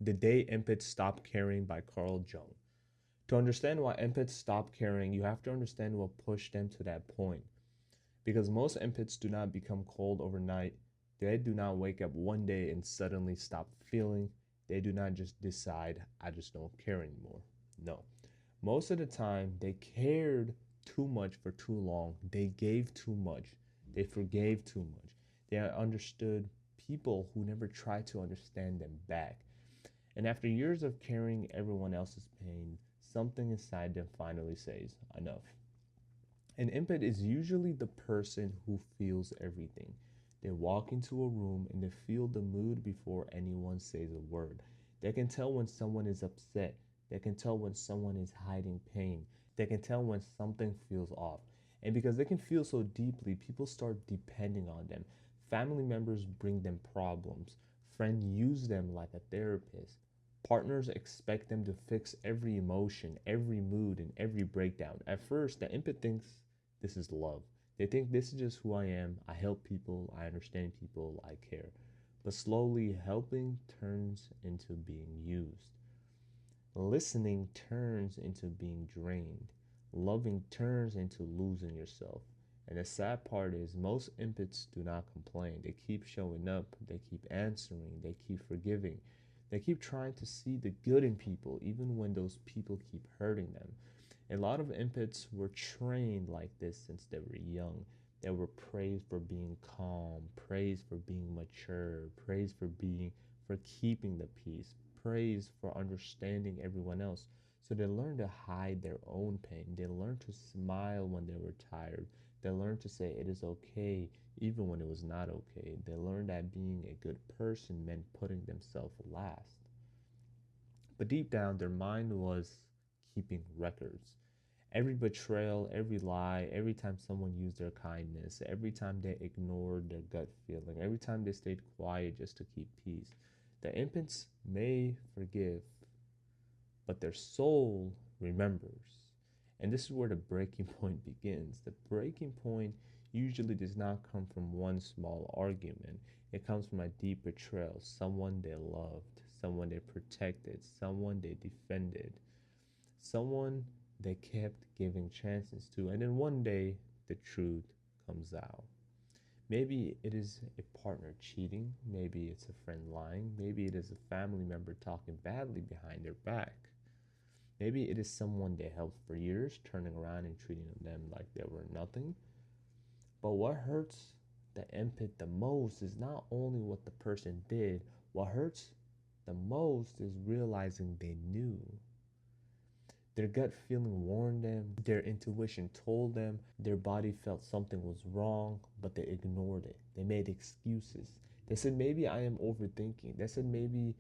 The Day Empaths Stop Caring by Carl Jung. To understand why empaths stop caring, you have to understand what pushed them to that point. Because most empaths do not become cold overnight. They do not wake up one day and suddenly stop feeling. They do not just decide, I just don't care anymore. No. Most of the time, they cared too much for too long. They gave too much. They forgave too much. They understood people who never tried to understand them back. And after years of carrying everyone else's pain, something inside them finally says, enough. An empath is usually the person who feels everything. They walk into a room and they feel the mood before anyone says a word. They can tell when someone is upset. They can tell when someone is hiding pain. They can tell when something feels off. And because they can feel so deeply, people start depending on them. Family members bring them problems. Friends use them like a therapist. Partners expect them to fix every emotion, every mood, and every breakdown. At first, the empath thinks this is love. They think this is just who I am. I help people, I understand people, I care. But slowly, helping turns into being used. Listening turns into being drained. Loving turns into losing yourself. And the sad part is, most empaths do not complain. They keep showing up, they keep answering, they keep forgiving. They keep trying to see the good in people, even when those people keep hurting them. A lot of empaths were trained like this since they were young. They were praised for being calm, praised for being mature, praised for keeping the peace, praised for understanding everyone else. So they learned to hide their own pain. They learned to smile when they were tired. They learned to say it is okay even when it was not okay. They learned that being a good person meant putting themselves last. But deep down, their mind was keeping records. Every betrayal, every lie, every time someone used their kindness, every time they ignored their gut feeling, every time they stayed quiet just to keep peace. The infants may forgive, but their soul remembers. And this is where the breaking point begins. The breaking point usually does not come from one small argument, it comes from a deep betrayal, someone they loved, someone they protected, someone they defended, someone they kept giving chances to. And then one day, the truth comes out. Maybe it is a partner cheating, maybe it's a friend lying, maybe it is a family member talking badly behind their back. Maybe it is someone they helped for years, turning around and treating them like they were nothing. But what hurts the empath the most is not only what the person did, what hurts the most is realizing they knew. Their gut feeling warned them, their intuition told them, their body felt something was wrong, but they ignored it. They made excuses. They said, maybe I am overthinking. They said, maybe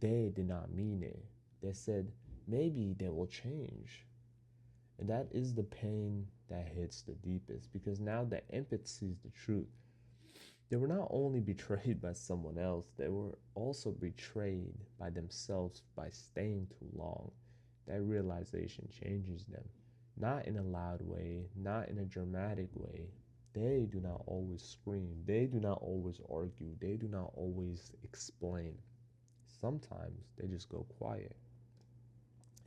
they did not mean it. They said, maybe they will change. And that is the pain that hits the deepest because now the empath sees the truth. They were not only betrayed by someone else, they were also betrayed by themselves by staying too long. That realization changes them. Not in a loud way, not in a dramatic way. They do not always scream. They do not always argue. They do not always explain. Sometimes they just go quiet.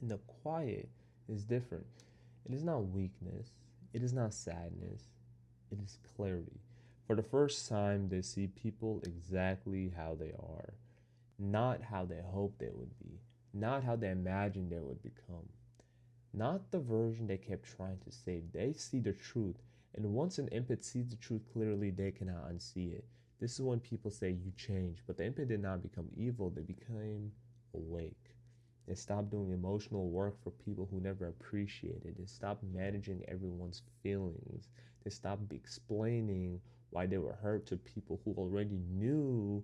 And the quiet is different. It is not weakness. It is not sadness. It is clarity. For the first time, they see people exactly how they are, not how they hoped they would be, not how they imagined they would become, not the version they kept trying to save. They see the truth. And once an empath sees the truth clearly, they cannot unsee it. This is when people say you change, but the empath did not become evil, they became awake. They stopped doing emotional work for people who never appreciated. They stopped managing everyone's feelings. They stopped explaining why they were hurt to people who already knew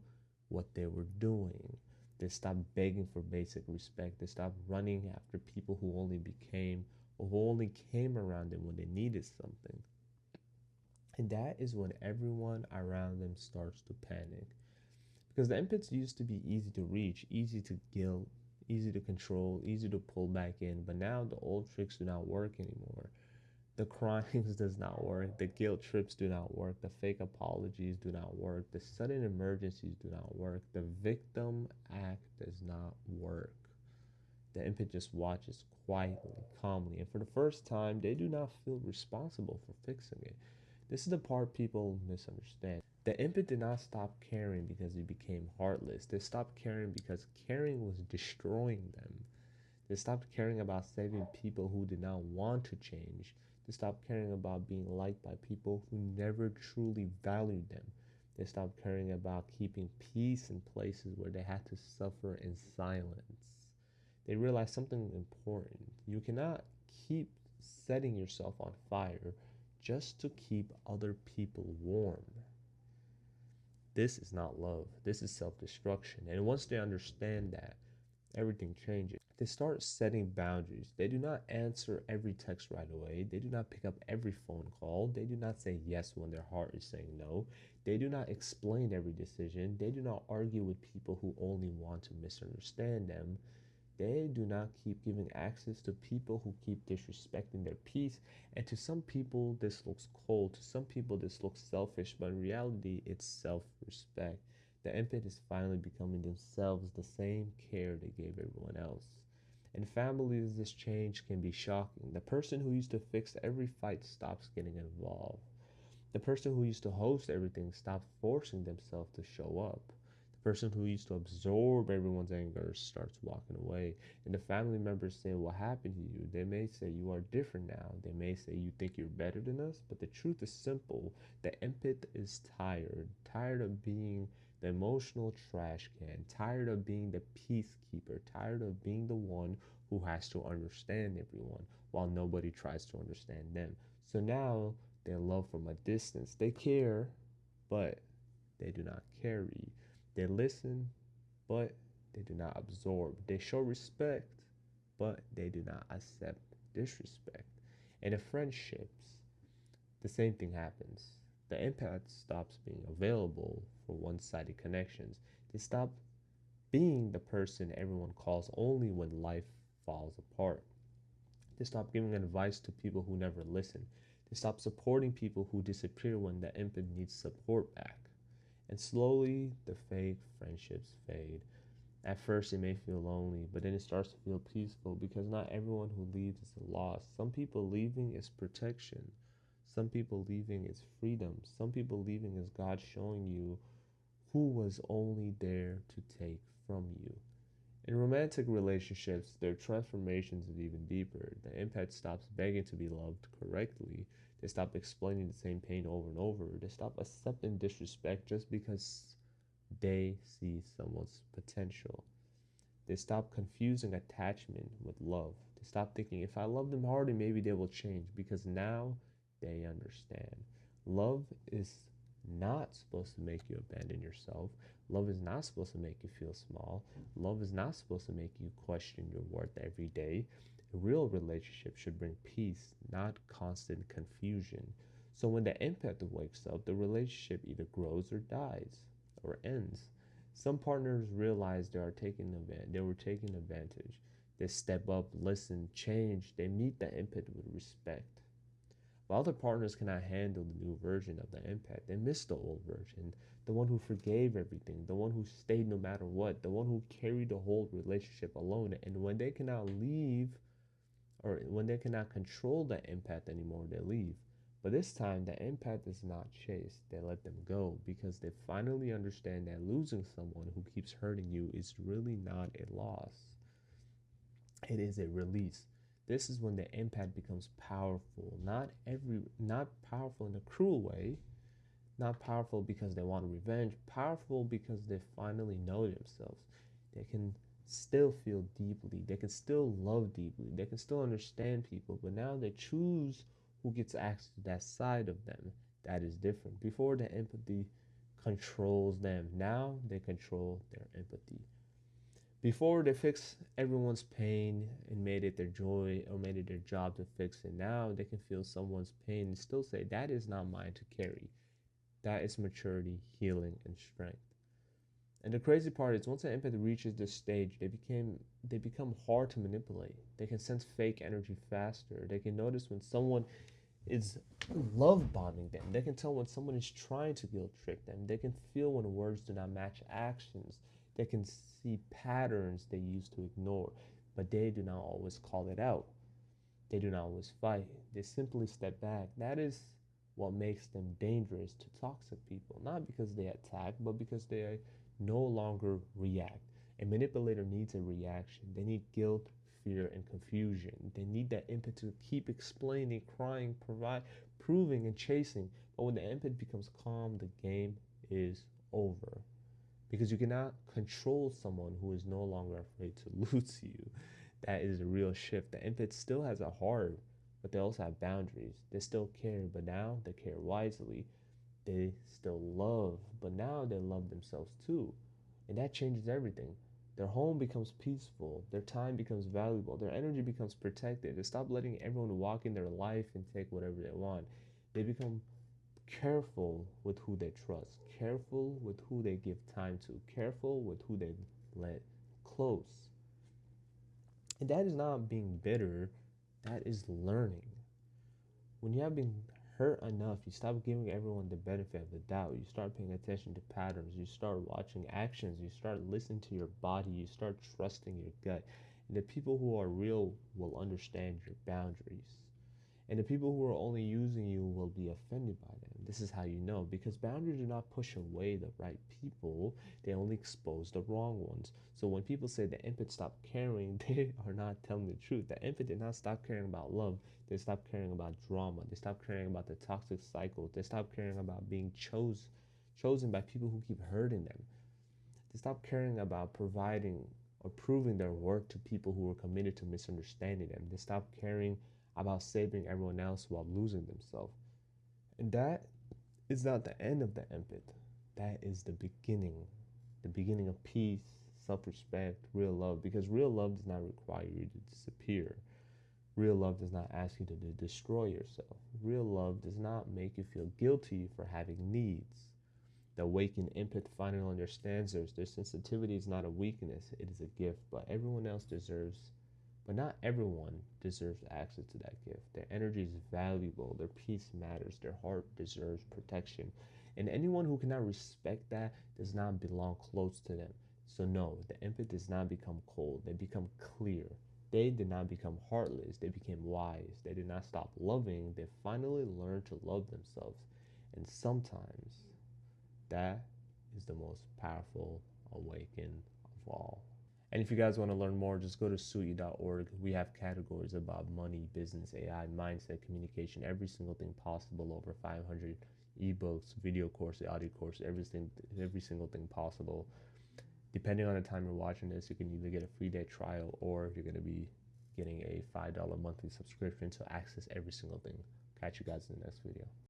what they were doing. They stopped begging for basic respect. They stopped running after people who only became or who only came around them when they needed something. And that is when everyone around them starts to panic. Because the empaths used to be easy to reach, easy to guilt, easy to control, easy to pull back in. But now the old tricks do not work anymore. The crimes does not work. The guilt trips do not work. The fake apologies do not work. The sudden emergencies do not work. The victim act does not work. The infant just watches quietly, calmly, and for the first time, they do not feel responsible for fixing it. This is the part people misunderstand. The infant did not stop caring because he became heartless. They stopped caring because caring was destroying them. They stopped caring about saving people who did not want to change. They stopped caring about being liked by people who never truly valued them. They stopped caring about keeping peace in places where they had to suffer in silence. They realized something important. You cannot keep setting yourself on fire just to keep other people warm. This is not love. This is self destruction. And once they understand that, everything changes. They start setting boundaries. They do not answer every text right away. They do not pick up every phone call. They do not say yes when their heart is saying no. They do not explain every decision. They do not argue with people who only want to misunderstand them. They do not keep giving access to people who keep disrespecting their peace. And to some people, this looks cold. To some people, this looks selfish. But in reality, it's self respect. The infant is finally becoming themselves the same care they gave everyone else. In families, this change can be shocking. The person who used to fix every fight stops getting involved. The person who used to host everything stops forcing themselves to show up. The person who used to absorb everyone's anger starts walking away. And the family members say, "What happened to you?" They may say, "You are different now." They may say, "You think you're better than us?" But the truth is simple. The empath is tired, tired of being the emotional trash can, tired of being the peacekeeper, tired of being the one who has to understand everyone while nobody tries to understand them. So now they love from a distance. They care, but they do not carry. They listen, but they do not absorb. They show respect, but they do not accept disrespect. And in friendships, the same thing happens. The empath stops being available for one sided connections. They stop being the person everyone calls only when life falls apart. They stop giving advice to people who never listen. They stop supporting people who disappear when the empath needs support back. And slowly, the fake friendships fade. At first, it may feel lonely, but then it starts to feel peaceful because not everyone who leaves is a loss. Some people leaving is protection. Some people leaving is freedom. Some people leaving is God showing you who was only there to take from you. In romantic relationships, their transformations is even deeper. The empath stops begging to be loved correctly. They stop explaining the same pain over and over. They stop accepting disrespect just because they see someone's potential. They stop confusing attachment with love. They stop thinking, if I love them harder, maybe they will change, because now they understand. Love is not supposed to make you abandon yourself. Love is not supposed to make you feel small. Love is not supposed to make you question your worth every day. A real relationship should bring peace, not constant confusion. So when the empath wakes up, the relationship either grows or dies or ends. Some partners realize they were taking advantage. They step up, listen, change. They meet the empath with respect. While other partners cannot handle the new version of the empath, they miss the old version, the one who forgave everything, the one who stayed no matter what, the one who carried the whole relationship alone. And when they cannot leave, or when they cannot control the empath anymore, they leave. But this time, the empath is not chased. They let them go because they finally understand that losing someone who keeps hurting you is really not a loss. It is a release. This is when the empath becomes powerful. Not powerful in a cruel way, not powerful because they want revenge, powerful because they finally know themselves. They can still feel deeply, they can still love deeply, they can still understand people, but now they choose who gets access to that side of them that is different. Before, the empathy controls them, now they control their empathy. Before, they fix everyone's pain and made it their joy or made it their job to fix it. Now they can feel someone's pain and still say, that is not mine to carry. That is maturity, healing, and strength. And the crazy part is, once an empath reaches this stage, they become hard to manipulate. They can sense fake energy faster. They can notice when someone is love bombing them. They can tell when someone is trying to guilt trick them. They can feel when words do not match actions. They can see patterns they used to ignore, but they do not always call it out. They do not always fight. They simply step back. That is what makes them dangerous to toxic people. Not because they attack, but because they no longer react. A manipulator needs a reaction. They need guilt, fear, and confusion. They need that impetus to keep explaining, crying, proving, and chasing. But when the impetus becomes calm, the game is over. Because you cannot control someone who is no longer afraid to lose you. That is a real shift. The infant still has a heart, but they also have boundaries. They still care, but now they care wisely. They still love, but now they love themselves too. And that changes everything. Their home becomes peaceful, their time becomes valuable, their energy becomes protected. They stop letting everyone walk in their life and take whatever they want. They become careful with who they trust, careful with who they give time to, careful with who they let close. And that is not being bitter, that is learning. When you have been hurt enough, you stop giving everyone the benefit of the doubt. You start paying attention to patterns. You start watching actions. You start listening to your body. You start trusting your gut. And the people who are real will understand your boundaries. And the people who are only using you will be offended by them. This is how you know, because boundaries do not push away the right people, they only expose the wrong ones. So when people say the empath stopped caring, they are not telling the truth. The empath did not stop caring about love. They stopped caring about drama. They stopped caring about the toxic cycle. They stopped caring about being chosen by people who keep hurting them. They stopped caring about providing or proving their worth to people who were committed to misunderstanding them. They stopped caring about saving everyone else while losing themselves. And that is not the end of the empath. That is the beginning of peace, self respect, real love. Because real love does not require you to disappear. Real love does not ask you to destroy yourself. Real love does not make you feel guilty for having needs. The awakened empath finally understands their sensitivity is not a weakness, it is a gift, but not everyone deserves access to that gift. Their energy is valuable, their peace matters, their heart deserves protection. And anyone who cannot respect that does not belong close to them. So, no, the empath does not become cold, they become clear. They did not become heartless, they became wise. They did not stop loving, they finally learned to love themselves. And sometimes that is the most powerful awaken of all. And if you guys want to learn more, just go to suyu.org. We have categories about money, business, AI, mindset, communication, every single thing possible. Over 500 ebooks, video courses, audio courses, every single thing possible. Depending on the time you're watching this, you can either get a free day trial or you're going to be getting a $5 monthly subscription to access every single thing. Catch you guys in the next video.